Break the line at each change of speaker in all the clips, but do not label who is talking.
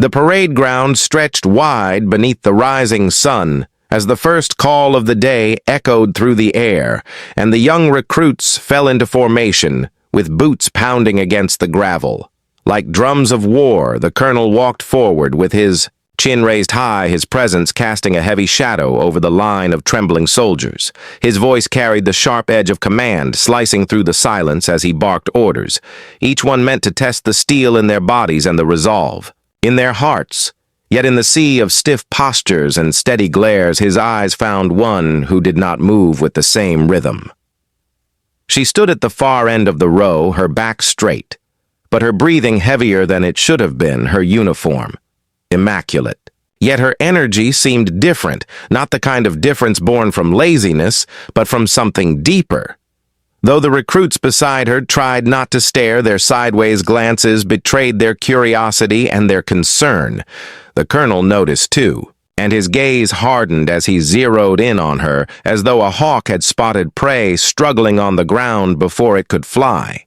The parade ground stretched wide beneath the rising sun as the first call of the day echoed through the air, and the young recruits fell into formation, with boots pounding against the gravel. Like drums of war, the colonel walked forward with his chin raised high, his presence casting a heavy shadow over the line of trembling soldiers. His voice carried the sharp edge of command, slicing through the silence as he barked orders, each one meant to test the steel in their bodies and the resolve in their hearts. Yet in the sea of stiff postures and steady glares, his eyes found one who did not move with the same rhythm. She stood at the far end of the row, her back straight, but her breathing heavier than it should have been, her uniform immaculate. Yet her energy seemed different, not the kind of difference born from laziness, but from something deeper. Though the recruits beside her tried not to stare, their sideways glances betrayed their curiosity and their concern. The colonel noticed too, and his gaze hardened as he zeroed in on her, as though a hawk had spotted prey struggling on the ground before it could fly.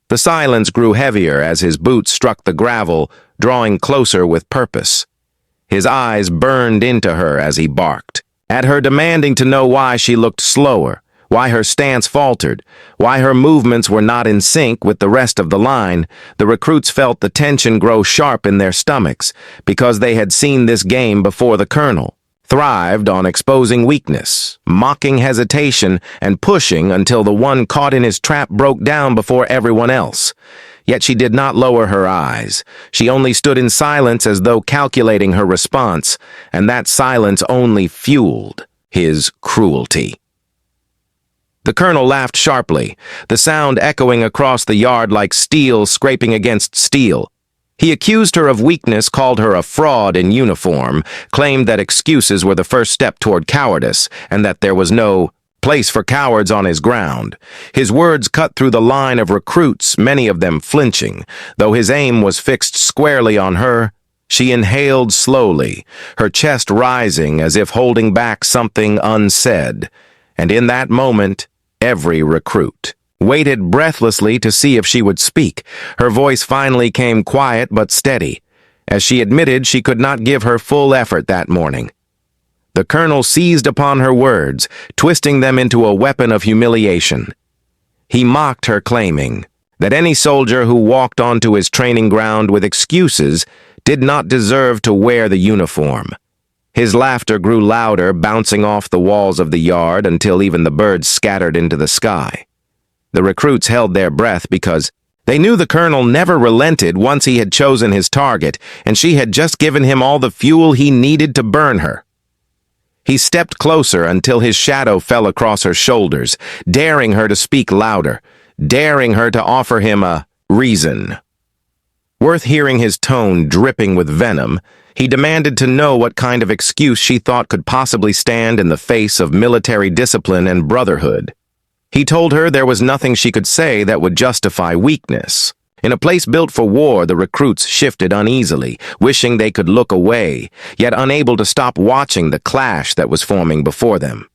The silence grew heavier as his boots struck the gravel, drawing closer with purpose. His eyes burned into her as he barked, at her, demanding to know why she looked slower, why her stance faltered, why her movements were not in sync with the rest of the line. The recruits felt the tension grow sharp in their stomachs, because they had seen this game before. The colonel thrived on exposing weakness, mocking hesitation, and pushing until the one caught in his trap broke down before everyone else. Yet she did not lower her eyes. She only stood in silence as though calculating her response, and that silence only fueled his cruelty. The colonel laughed sharply, the sound echoing across the yard like steel scraping against steel. He accused her of weakness, called her a fraud in uniform, claimed that excuses were the first step toward cowardice, and that there was no place for cowards on his ground. His words cut through the line of recruits, many of them flinching. Though his aim was fixed squarely on her, she inhaled slowly, her chest rising as if holding back something unsaid. And in that moment, every recruit waited breathlessly to see if she would speak. Her voice finally came quiet but steady, as she admitted she could not give her full effort that morning. The colonel seized upon her words, twisting them into a weapon of humiliation. He mocked her, claiming that any soldier who walked onto his training ground with excuses did not deserve to wear the uniform. His laughter grew louder, bouncing off the walls of the yard until even the birds scattered into the sky. The recruits held their breath because they knew the colonel never relented once he had chosen his target, and she had just given him all the fuel he needed to burn her. He stepped closer until his shadow fell across her shoulders, daring her to speak louder, daring her to offer him a reason. Worth hearing his tone dripping with venom, he demanded to know what kind of excuse she thought could possibly stand in the face of military discipline and brotherhood. He told her there was nothing she could say that would justify weakness. In a place built for war, the recruits shifted uneasily, wishing they could look away, yet unable to stop watching the clash that was forming before them.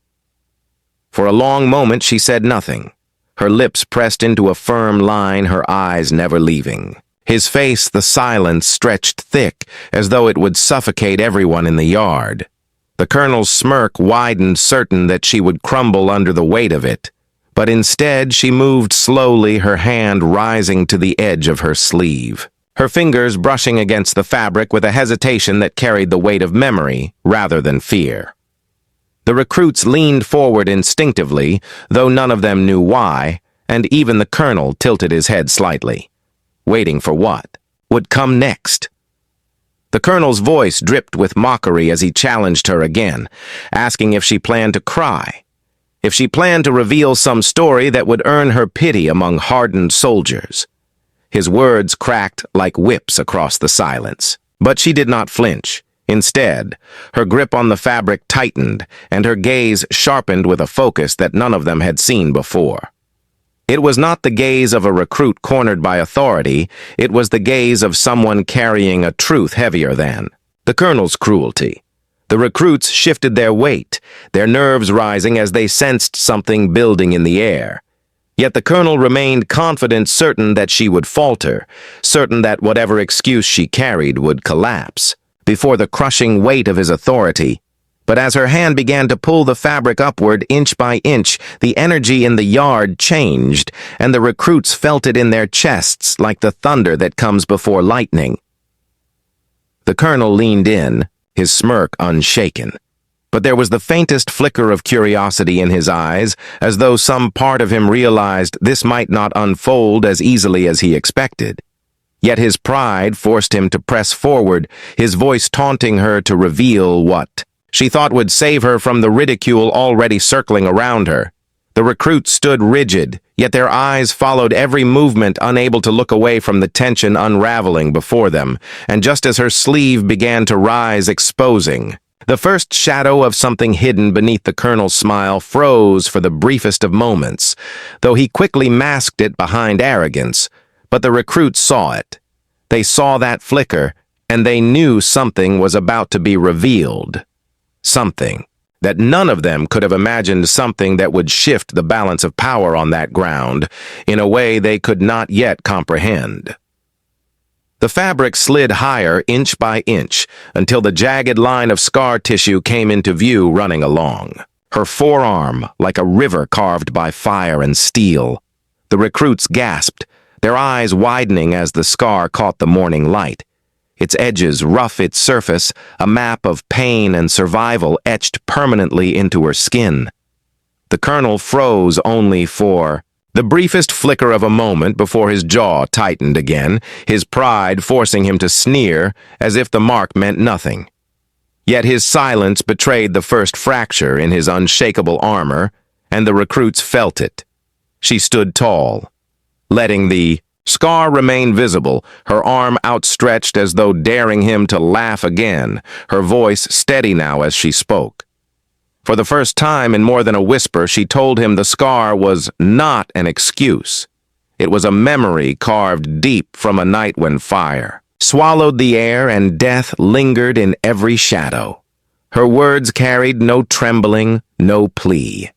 For a long moment she said nothing, her lips pressed into a firm line, her eyes never leaving. His face, the silence, stretched thick, as though it would suffocate everyone in the yard. The colonel's smirk widened, certain that she would crumble under the weight of it. But instead she moved slowly, her hand rising to the edge of her sleeve, her fingers brushing against the fabric with a hesitation that carried the weight of memory rather than fear. The recruits leaned forward instinctively, though none of them knew why, and even the colonel tilted his head slightly, waiting for what would come next. The colonel's voice dripped with mockery as he challenged her again, asking if she planned to cry, if she planned to reveal some story that would earn her pity among hardened soldiers. His words cracked like whips across the silence, but she did not flinch. Instead, her grip on the fabric tightened, and her gaze sharpened with a focus that none of them had seen before. It was not the gaze of a recruit cornered by authority, it was the gaze of someone carrying a truth heavier than the colonel's cruelty. The recruits shifted their weight, their nerves rising as they sensed something building in the air. Yet the colonel remained confident, certain that she would falter, certain that whatever excuse she carried would collapse before the crushing weight of his authority. But as her hand began to pull the fabric upward inch by inch, the energy in the yard changed, and the recruits felt it in their chests like the thunder that comes before lightning. The colonel leaned in, his smirk unshaken. But there was the faintest flicker of curiosity in his eyes, as though some part of him realized this might not unfold as easily as he expected. Yet his pride forced him to press forward, his voice taunting her to reveal what she thought would save her from the ridicule already circling around her. The recruits stood rigid, yet their eyes followed every movement, unable to look away from the tension unraveling before them, and just as her sleeve began to rise, exposing the first shadow of something hidden beneath, the colonel's smile froze for the briefest of moments, though he quickly masked it behind arrogance. But the recruits saw it. They saw that flicker, and they knew something was about to be revealed. Something that none of them could have imagined, something that would shift the balance of power on that ground in a way they could not yet comprehend. The fabric slid higher inch by inch until the jagged line of scar tissue came into view running along, her forearm like a river carved by fire and steel. The recruits gasped, their eyes widening as the scar caught the morning light. Its edges rough, its surface, a map of pain and survival etched permanently into her skin. The colonel froze only for the briefest flicker of a moment before his jaw tightened again, his pride forcing him to sneer as if the mark meant nothing. Yet his silence betrayed the first fracture in his unshakable armor, and the recruits felt it. She stood tall, letting the scar remain visible, her arm outstretched as though daring him to laugh again, her voice steady now as she spoke. For the first time in more than a whisper, she told him the scar was not an excuse. It was a memory carved deep from a night when fire swallowed the air and death lingered in every shadow. Her words carried no trembling, no plea.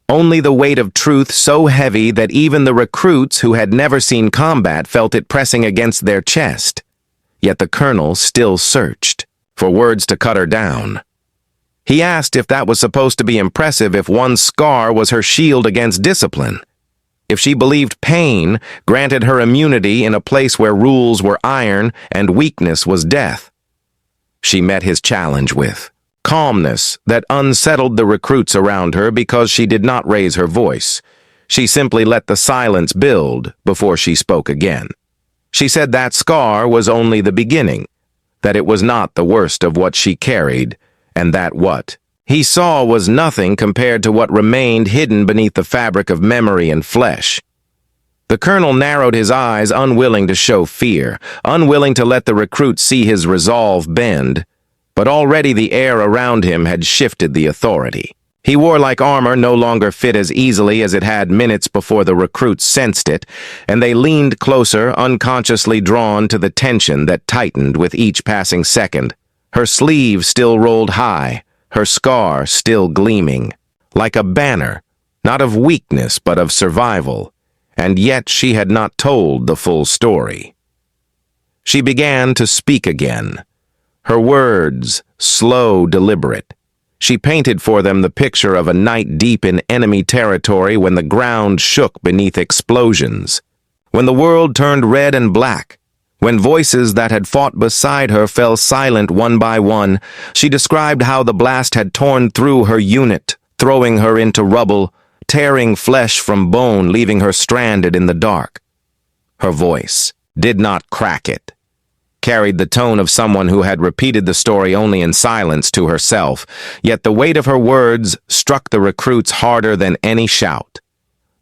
Only the weight of truth so heavy that even the recruits who had never seen combat felt it pressing against their chest. Yet the colonel still searched for words to cut her down. He asked if that was supposed to be impressive, if one scar was her shield against discipline, if she believed pain granted her immunity in a place where rules were iron and weakness was death. She met his challenge with calmness that unsettled the recruits around her because she did not raise her voice. She simply let the silence build before she spoke again. She said that scar was only the beginning, that it was not the worst of what she carried, and that what he saw was nothing compared to what remained hidden beneath the fabric of memory and flesh. The colonel narrowed his eyes, unwilling to show fear, unwilling to let the recruit see his resolve bend, but already the air around him had shifted the authority. He wore like armor no longer fit as easily as it had minutes before the recruits sensed it, and they leaned closer, unconsciously drawn to the tension that tightened with each passing second. Her sleeve still rolled high, her scar still gleaming, like a banner, not of weakness but of survival, and yet she had not told the full story. She began to speak again, her words slow, deliberate. She painted for them the picture of a night deep in enemy territory when the ground shook beneath explosions, when the world turned red and black, when voices that had fought beside her fell silent one by one. She described how the blast had torn through her unit, throwing her into rubble, tearing flesh from bone, leaving her stranded in the dark. Her voice did not crack it, carried the tone of someone who had repeated the story only in silence to herself, yet the weight of her words struck the recruits harder than any shout.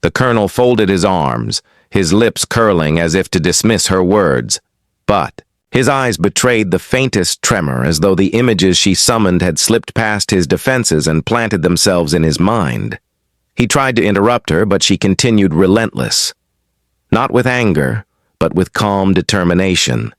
The colonel folded his arms, his lips curling as if to dismiss her words, but his eyes betrayed the faintest tremor, as though the images she summoned had slipped past his defenses and planted themselves in his mind. He tried to interrupt her, but she continued relentless. Not with anger, but with calm determination.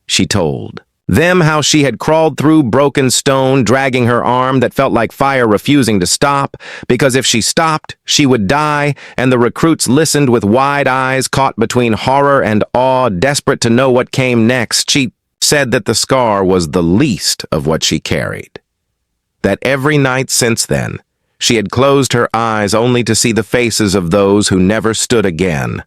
She told Them how she had crawled through broken stone, dragging her arm that felt like fire refusing to stop, because if she stopped, she would die, and the recruits listened with wide eyes caught between horror and awe, desperate to know what came next. She said that the scar was the least of what she carried. That every night since then, she had closed her eyes only to see the faces of those who never stood again.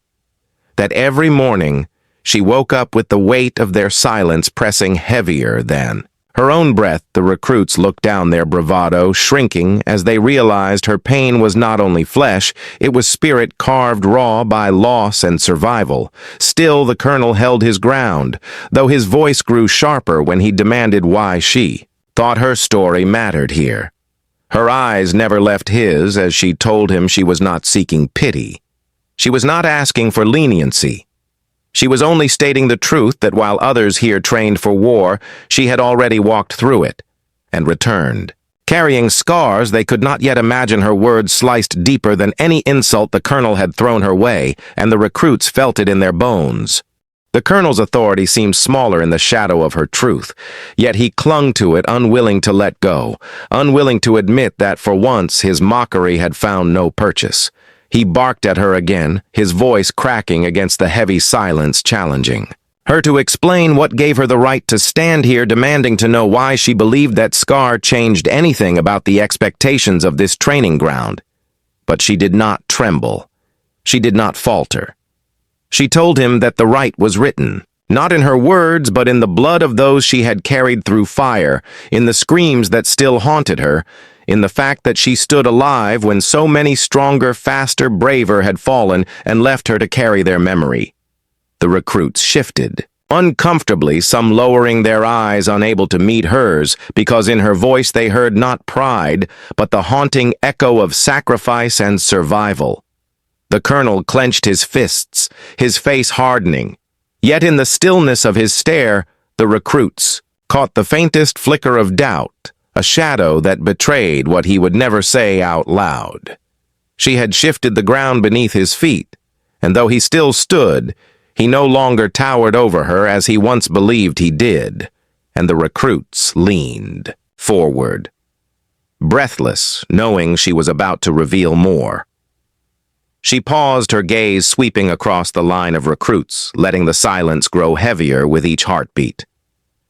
That every morning, she woke up with the weight of their silence pressing heavier than her own breath. The recruits looked down their bravado, shrinking as they realized her pain was not only flesh, it was spirit carved raw by loss and survival. Still, the colonel held his ground, though his voice grew sharper when he demanded why she thought her story mattered here. Her eyes never left his as she told him she was not seeking pity. She was not asking for leniency. She was only stating the truth that while others here trained for war, she had already walked through it and returned. Carrying scars, they could not yet imagine her words sliced deeper than any insult the colonel had thrown her way, and the recruits felt it in their bones. The colonel's authority seemed smaller in the shadow of her truth, yet he clung to it, unwilling to let go, unwilling to admit that for once his mockery had found no purchase. He barked at her again, his voice cracking against the heavy silence, challenging her to explain what gave her the right to stand here, demanding to know why she believed that scar changed anything about the expectations of this training ground. But she did not tremble. She did not falter. She told him that the right was written, not in her words, but in the blood of those she had carried through fire, in the screams that still haunted her, in the fact that she stood alive when so many stronger, faster, braver had fallen and left her to carry their memory. The recruits shifted, uncomfortably, some lowering their eyes, unable to meet hers, because in her voice they heard not pride, but the haunting echo of sacrifice and survival. The colonel clenched his fists, his face hardening. Yet in the stillness of his stare, the recruits caught the faintest flicker of doubt, a shadow that betrayed what he would never say out loud. She had shifted the ground beneath his feet, and though he still stood, he no longer towered over her as he once believed he did, and the recruits leaned forward, breathless, knowing she was about to reveal more. She paused, her gaze sweeping across the line of recruits, letting the silence grow heavier with each heartbeat.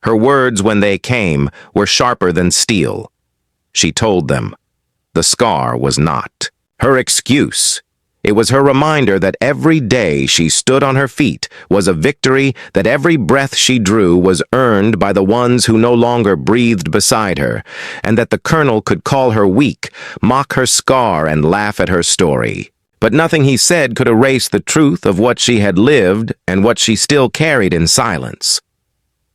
Her words, when they came, were sharper than steel. She told them, the scar was not her excuse. It was her reminder that every day she stood on her feet was a victory, that every breath she drew was earned by the ones who no longer breathed beside her, and that the colonel could call her weak, mock her scar, and laugh at her story. But nothing he said could erase the truth of what she had lived and what she still carried in silence.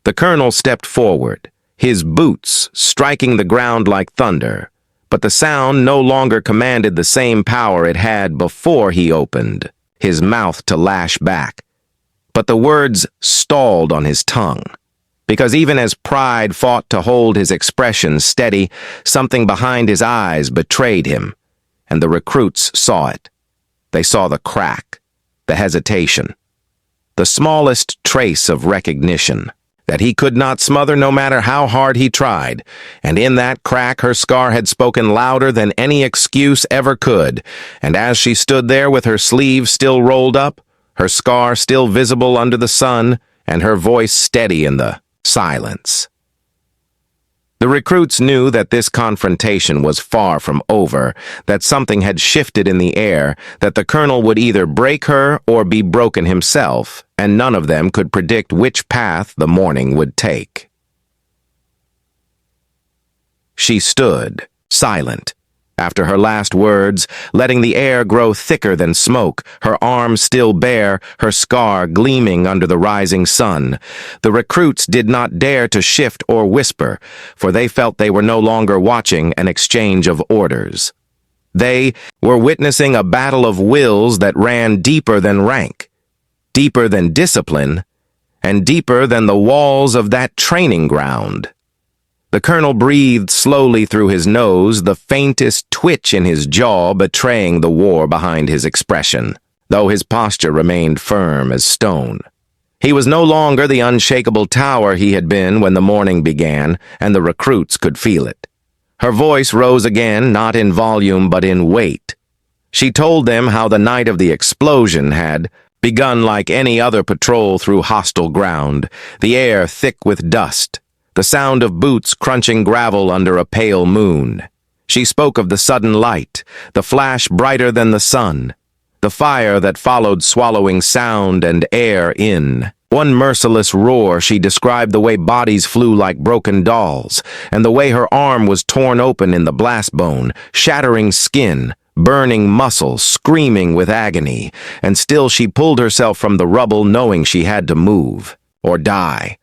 The colonel stepped forward, his boots striking the ground like thunder, but the sound no longer commanded the same power it had before he opened his mouth to lash back. But the words stalled on his tongue, because even as pride fought to hold his expression steady, something behind his eyes betrayed him, and the recruits saw it. They saw the crack, the hesitation, the smallest trace of recognition that he could not smother no matter how hard he tried, and in that crack her scar had spoken louder than any excuse ever could, and as she stood there with her sleeve still rolled up, her scar still visible under the sun, and her voice steady in the silence. The recruits knew that this confrontation was far from over, that something had shifted in the air, that the colonel would either break her or be broken himself, and none of them could predict which path the morning would take. She stood, silent, after her last words, letting the air grow thicker than smoke, her arm still bare, her scar gleaming under the rising sun. The recruits did not dare to shift or whisper, for they felt they were no longer watching an exchange of orders. They were witnessing a battle of wills that ran deeper than rank, deeper than discipline, and deeper than the walls of that training ground. The colonel breathed slowly through his nose, the faintest twitch in his jaw betraying the war behind his expression, though his posture remained firm as stone. He was no longer the unshakable tower he had been when the morning began, and the recruits could feel it. Her voice rose again, not in volume but in weight. She told them how the night of the explosion had begun like any other patrol through hostile ground, the air thick with dust, the sound of boots crunching gravel under a pale moon. She spoke of the sudden light, the flash brighter than the sun, the fire that followed swallowing sound and air in. One merciless roar, she described the way bodies flew like broken dolls, and the way her arm was torn open in the blast bone, shattering skin, burning muscle, screaming with agony, and still she pulled herself from the rubble knowing she had to move, or die.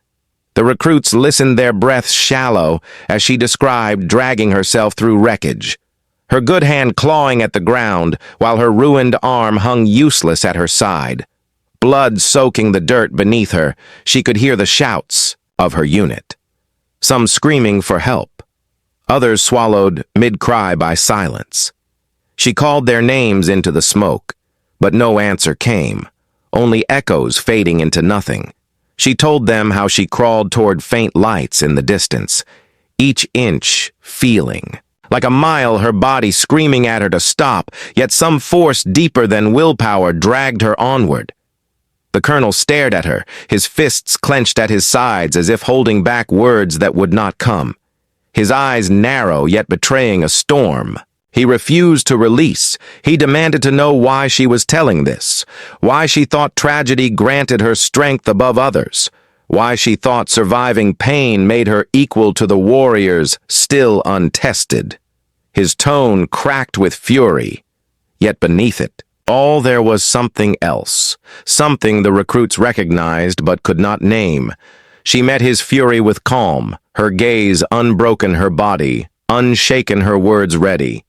The recruits listened, their breaths shallow, as she described dragging herself through wreckage, her good hand clawing at the ground, while her ruined arm hung useless at her side. Blood soaking the dirt beneath her, she could hear the shouts of her unit. Some screaming for help, others swallowed mid-cry by silence. She called their names into the smoke, but no answer came, only echoes fading into nothing. She told them how she crawled toward faint lights in the distance, each inch feeling. Like a mile, her body screaming at her to stop, yet some force deeper than willpower dragged her onward. The colonel stared at her, his fists clenched at his sides as if holding back words that would not come. His eyes narrow, yet betraying a storm. He refused to release. He demanded to know why she was telling this, why she thought tragedy granted her strength above others, why she thought surviving pain made her equal to the warriors still untested. His tone cracked with fury, yet beneath it, all there was something else, something the recruits recognized but could not name. She met his fury with calm, her gaze unbroken, her body unshaken, her words ready.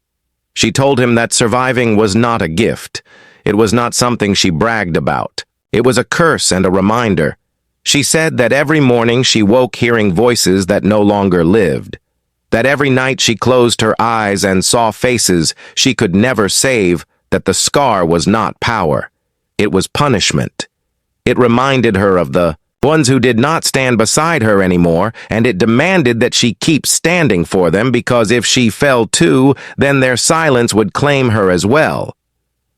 She told him that surviving was not a gift. It was not something she bragged about. It was a curse and a reminder. She said that every morning she woke hearing voices that no longer lived, that every night she closed her eyes and saw faces she could never save, that the scar was not power. It was punishment. It reminded her of the ones who did not stand beside her anymore, and it demanded that she keep standing for them, because if she fell too, then their silence would claim her as well.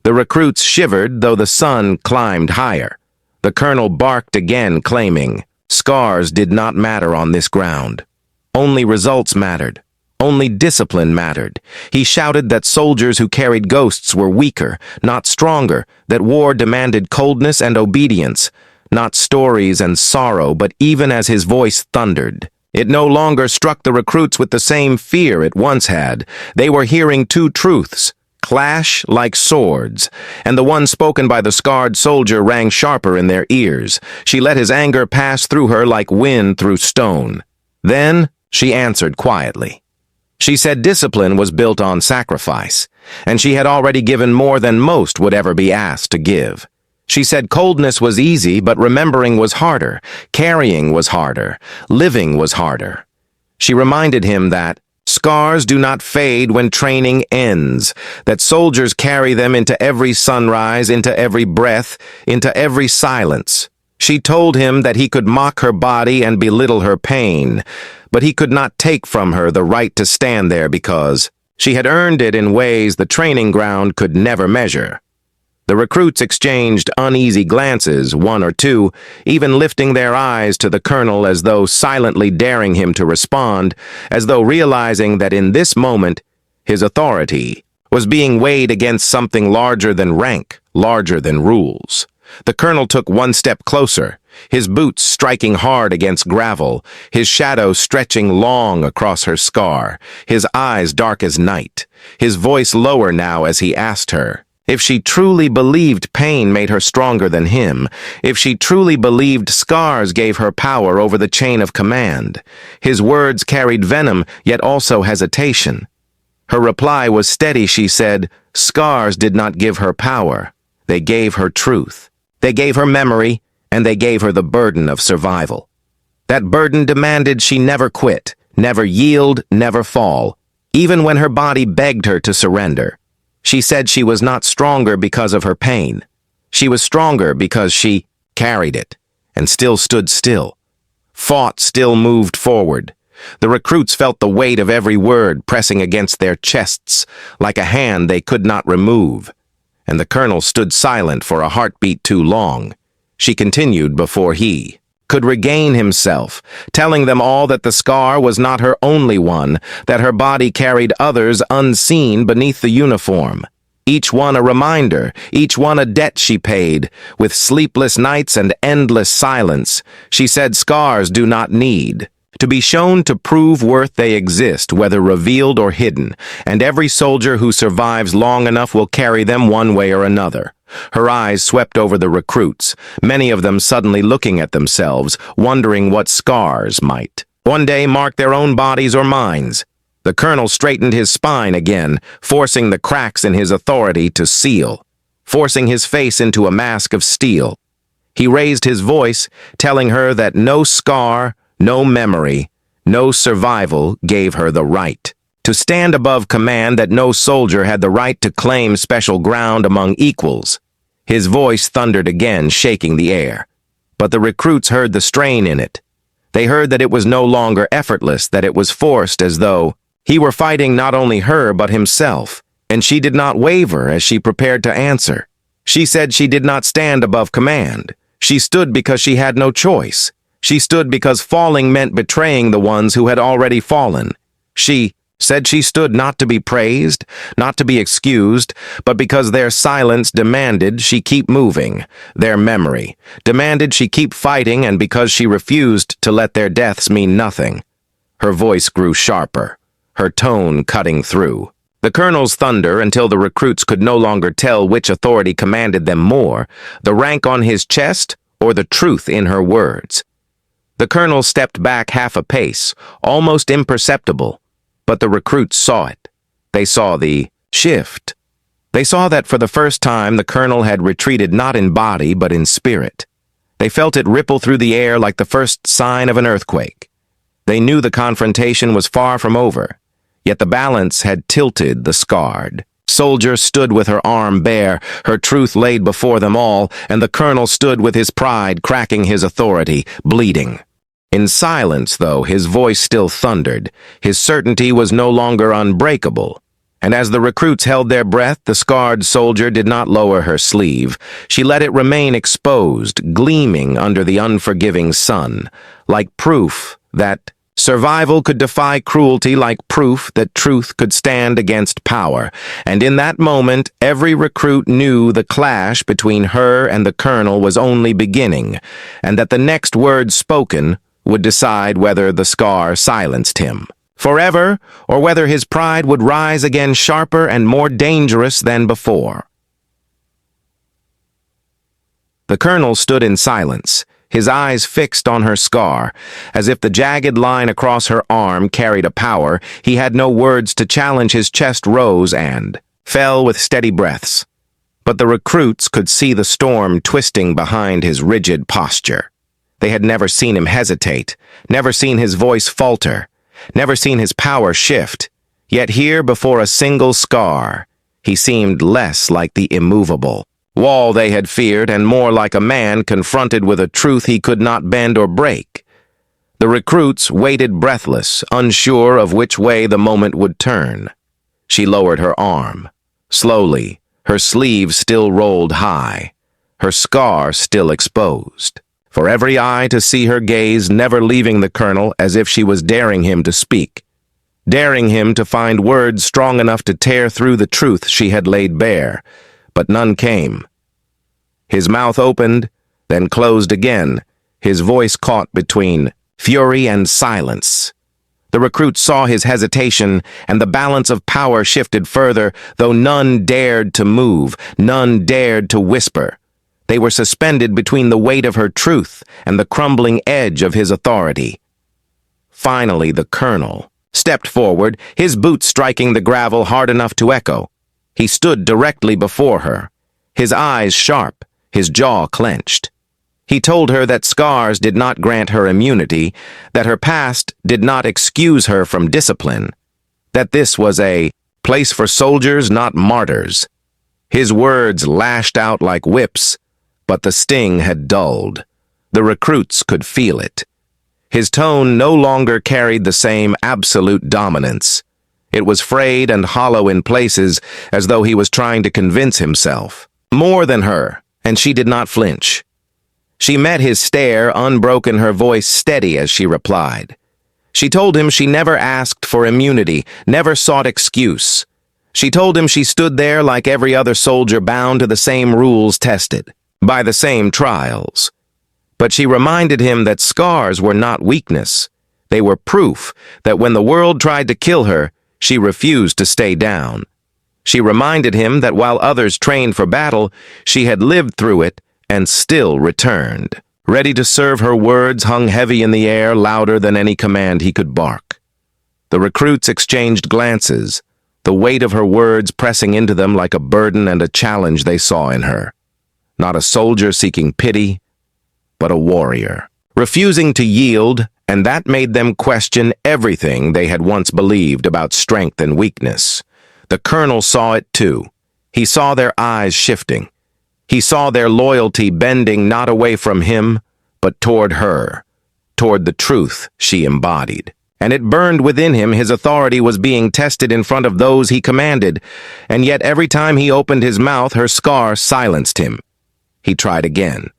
The recruits shivered, though the sun climbed higher. The colonel barked again, claiming, scars did not matter on this ground. Only results mattered. Only discipline mattered. He shouted that soldiers who carried ghosts were weaker, not stronger, that war demanded coldness and obedience, not stories and sorrow, but even as his voice thundered, it no longer struck the recruits with the same fear it once had. They were hearing two truths, clash like swords, and the one spoken by the scarred soldier rang sharper in their ears. She let his anger pass through her like wind through stone. Then she answered quietly. She said discipline was built on sacrifice, and she had already given more than most would ever be asked to give. She said coldness was easy, but remembering was harder, carrying was harder, living was harder. She reminded him that scars do not fade when training ends, that soldiers carry them into every sunrise, into every breath, into every silence. She told him that he could mock her body and belittle her pain, but he could not take from her the right to stand there because she had earned it in ways the training ground could never measure. The recruits exchanged uneasy glances, one or two, even lifting their eyes to the colonel as though silently daring him to respond, as though realizing that in this moment his authority was being weighed against something larger than rank, larger than rules. The colonel took one step closer, his boots striking hard against gravel, his shadow stretching long across her scar, his eyes dark as night, his voice lower now as he asked her if she truly believed pain made her stronger than him, if she truly believed scars gave her power over the chain of command. His words carried venom, yet also hesitation. Her reply was steady. She said, scars did not give her power. They gave her truth. They gave her memory, and they gave her the burden of survival. That burden demanded she never quit, never yield, never fall, even when her body begged her to surrender. She said she was not stronger because of her pain. She was stronger because she carried it, and still stood still. Thought still moved forward. The recruits felt the weight of every word pressing against their chests, like a hand they could not remove. And the colonel stood silent for a heartbeat too long. She continued before he could regain himself, telling them all that the scar was not her only one, that her body carried others unseen beneath the uniform. Each one a reminder, each one a debt she paid. With sleepless nights and endless silence, she said scars do not need to be shown to prove worth. They exist, whether revealed or hidden, and every soldier who survives long enough will carry them one way or another. Her eyes swept over the recruits, many of them suddenly looking at themselves, wondering what scars might one day mark their own bodies or minds. The colonel straightened his spine again, forcing the cracks in his authority to seal, forcing his face into a mask of steel. He raised his voice, telling her that no scar, no memory, no survival gave her the right to stand above command, that no soldier had the right to claim special ground among equals. His voice thundered again, shaking the air. But the recruits heard the strain in it. They heard that it was no longer effortless, that it was forced, as though he were fighting not only her but himself. And she did not waver as she prepared to answer. She said she did not stand above command. She stood because she had no choice. She stood because falling meant betraying the ones who had already fallen. She said she stood not to be praised, not to be excused, but because their silence demanded she keep moving, their memory demanded she keep fighting, and because she refused to let their deaths mean nothing. Her voice grew sharper, her tone cutting through the colonel's thunder until the recruits could no longer tell which authority commanded them more, the rank on his chest or the truth in her words. The colonel stepped back half a pace, almost imperceptible. But the recruits saw it. They saw the shift. They saw that for the first time the colonel had retreated not in body but in spirit. They felt it ripple through the air like the first sign of an earthquake. They knew the confrontation was far from over, yet the balance had tilted. The scarred soldier stood with her arm bare, her truth laid before them all, and the colonel stood with his pride cracking his authority, bleeding. In silence, though, his voice still thundered. His certainty was no longer unbreakable. And as the recruits held their breath, the scarred soldier did not lower her sleeve. She let it remain exposed, gleaming under the unforgiving sun, like proof that survival could defy cruelty, like proof that truth could stand against power. And in that moment, every recruit knew the clash between her and the colonel was only beginning, and that the next word spoken would decide whether the scar silenced him forever, or whether his pride would rise again sharper and more dangerous than before. The colonel stood in silence, his eyes fixed on her scar, as if the jagged line across her arm carried a power. He had no words to challenge. His chest rose and fell with steady breaths. But the recruits could see the storm twisting behind his rigid posture. They had never seen him hesitate, never seen his voice falter, never seen his power shift. Yet here, before a single scar, he seemed less like the immovable wall they had feared and more like a man confronted with a truth he could not bend or break. The recruits waited breathless, unsure of which way the moment would turn. She lowered her arm. Slowly, her sleeve still rolled high, her scar still exposed. For every eye to see her gaze, never leaving the colonel, as if she was daring him to speak, daring him to find words strong enough to tear through the truth she had laid bare. But none came. His mouth opened, then closed again, his voice caught between fury and silence. The recruits saw his hesitation, and the balance of power shifted further, though none dared to move, none dared to whisper. They were suspended between the weight of her truth and the crumbling edge of his authority. Finally, the colonel stepped forward, his boots striking the gravel hard enough to echo. He stood directly before her, his eyes sharp, his jaw clenched. He told her that scars did not grant her immunity, that her past did not excuse her from discipline, that this was a place for soldiers, not martyrs. His words lashed out like whips, but the sting had dulled. The recruits could feel it. His tone no longer carried the same absolute dominance. It was frayed and hollow in places, as though he was trying to convince himself. More than her, and she did not flinch. She met his stare, unbroken, her voice steady as she replied. She told him she never asked for immunity, never sought excuse. She told him she stood there like every other soldier, bound to the same rules, tested by the same trials. But she reminded him that scars were not weakness. They were proof that when the world tried to kill her, she refused to stay down. She reminded him that while others trained for battle, she had lived through it and still returned. Ready to serve, her words hung heavy in the air, louder than any command he could bark. The recruits exchanged glances, the weight of her words pressing into them like a burden and a challenge they saw in her. Not a soldier seeking pity, but a warrior, refusing to yield, and that made them question everything they had once believed about strength and weakness. The colonel saw it too. He saw their eyes shifting. He saw their loyalty bending not away from him, but toward her, toward the truth she embodied. And it burned within him. His authority was being tested in front of those he commanded, and yet every time he opened his mouth, her scar silenced him. He tried again.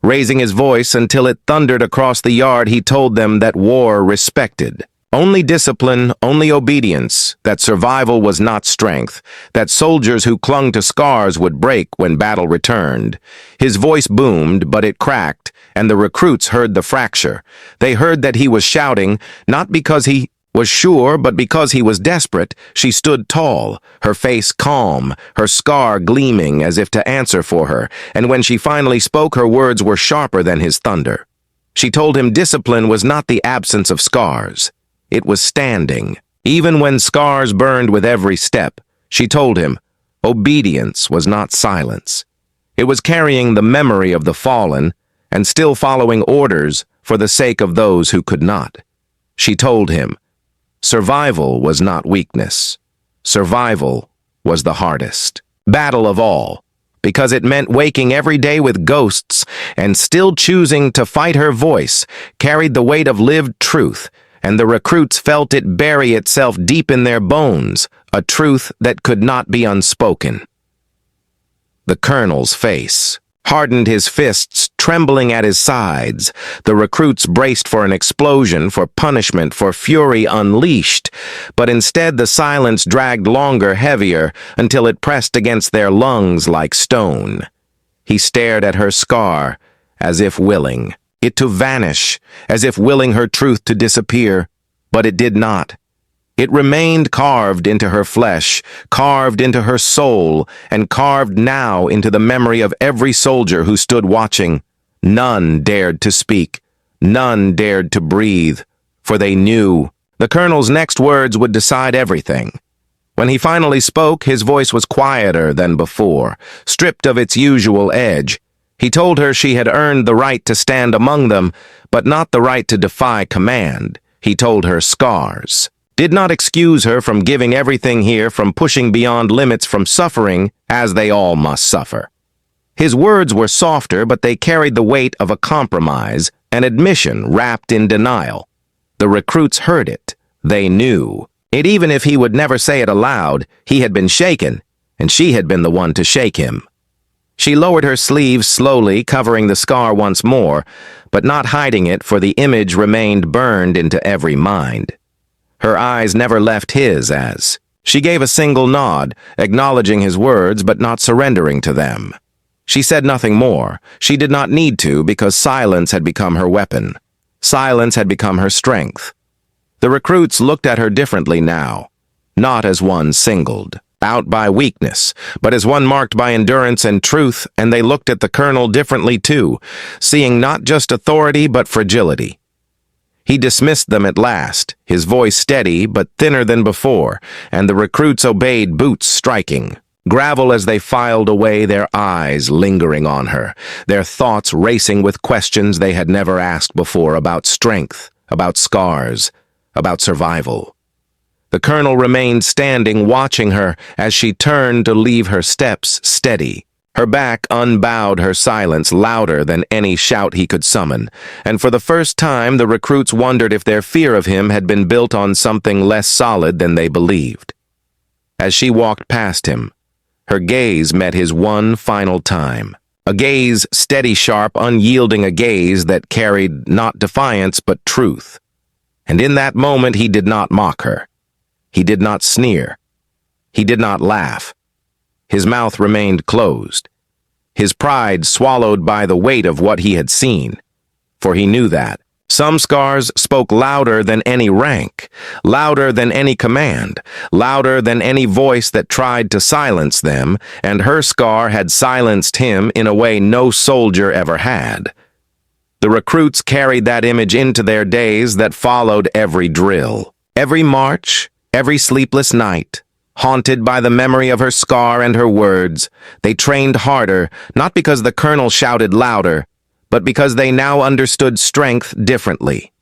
Raising his voice until it thundered across the yard, he told them that war respected. Only discipline, only obedience, that survival was not strength, that soldiers who clung to scars would break when battle returned. His voice boomed, but it cracked, and the recruits heard the fracture. They heard that he was shouting, not because he was sure, but because he was desperate. She stood tall, her face calm, her scar gleaming as if to answer for her, and when she finally spoke, her words were sharper than his thunder. She told him discipline was not the absence of scars. It was standing. Even when scars burned with every step, she told him, obedience was not silence. It was carrying the memory of the fallen and still following orders for the sake of those who could not. She told him, survival was not weakness. Survival was the hardest battle of all, because it meant waking every day with ghosts and still choosing to fight. Her voice carried the weight of lived truth, and the recruits felt it bury itself deep in their bones, a truth that could not be unspoken. The colonel's face hardened, his fists trembling at his sides. The recruits braced for an explosion, for punishment, for fury unleashed, but instead the silence dragged longer, heavier, until it pressed against their lungs like stone. He stared at her scar, as if willing it to vanish, as if willing her truth to disappear, but it did not. It remained carved into her flesh, carved into her soul, and carved now into the memory of every soldier who stood watching. None dared to speak, none dared to breathe, for they knew the colonel's next words would decide everything. When he finally spoke, his voice was quieter than before, stripped of its usual edge. He told her she had earned the right to stand among them, but not the right to defy command. He told her scars did not excuse her from giving everything here, from pushing beyond limits, from suffering as they all must suffer. His words were softer, but they carried the weight of a compromise, an admission wrapped in denial. The recruits heard it. They knew it. Even if he would never say it aloud, he had been shaken, and she had been the one to shake him. She lowered her sleeves slowly, covering the scar once more, but not hiding it, for the image remained burned into every mind. Her eyes never left his as she gave a single nod, acknowledging his words but not surrendering to them. She said nothing more. She did not need to, because silence had become her weapon. Silence had become her strength. The recruits looked at her differently now, not as one singled out by weakness, but as one marked by endurance and truth, and they looked at the colonel differently too, seeing not just authority but fragility. He dismissed them at last, his voice steady but thinner than before, and the recruits obeyed, boots striking gravel as they filed away, their eyes lingering on her, their thoughts racing with questions they had never asked before about strength, about scars, about survival. The colonel remained standing, watching her as she turned to leave, her steps steady, Her back unbowed her silence louder than any shout he could summon, and for the first time the recruits wondered if their fear of him had been built on something less solid than they believed. As she walked past him, her gaze met his one final time. A gaze steady, sharp, unyielding, a gaze that carried not defiance but truth. And in that moment he did not mock her. He did not sneer. He did not laugh. His mouth remained closed, his pride swallowed by the weight of what he had seen. For he knew that some scars spoke louder than any rank, louder than any command, louder than any voice that tried to silence them, and her scar had silenced him in a way no soldier ever had. The recruits carried that image into their days that followed every drill, every march, every sleepless night. Haunted by the memory of her scar and her words, they trained harder, not because the colonel shouted louder, but because they now understood strength differently.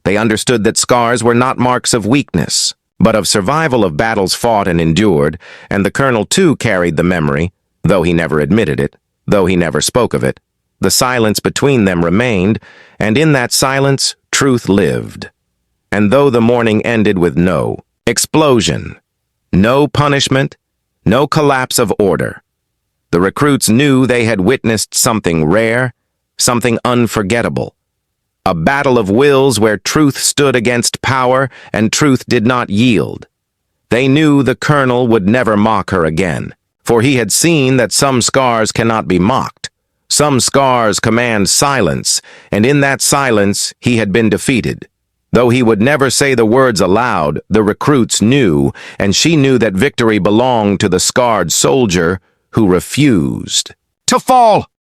They understood that scars were not marks of weakness, but of survival of battles fought and endured, and the colonel too carried the memory, though he never admitted it, though he never spoke of it. The silence between them remained, and in that silence, truth lived. And though the morning ended with no explosion, no punishment, no collapse of order, the recruits knew they had witnessed something rare, something unforgettable. A battle of wills where truth stood against power and truth did not yield. They knew the colonel would never mock her again, for he had seen that some scars cannot be mocked. Some scars command silence, and in that silence he had been defeated. Though he would never say the words aloud, the recruits knew, and she knew that victory belonged to the scarred soldier who refused to fall.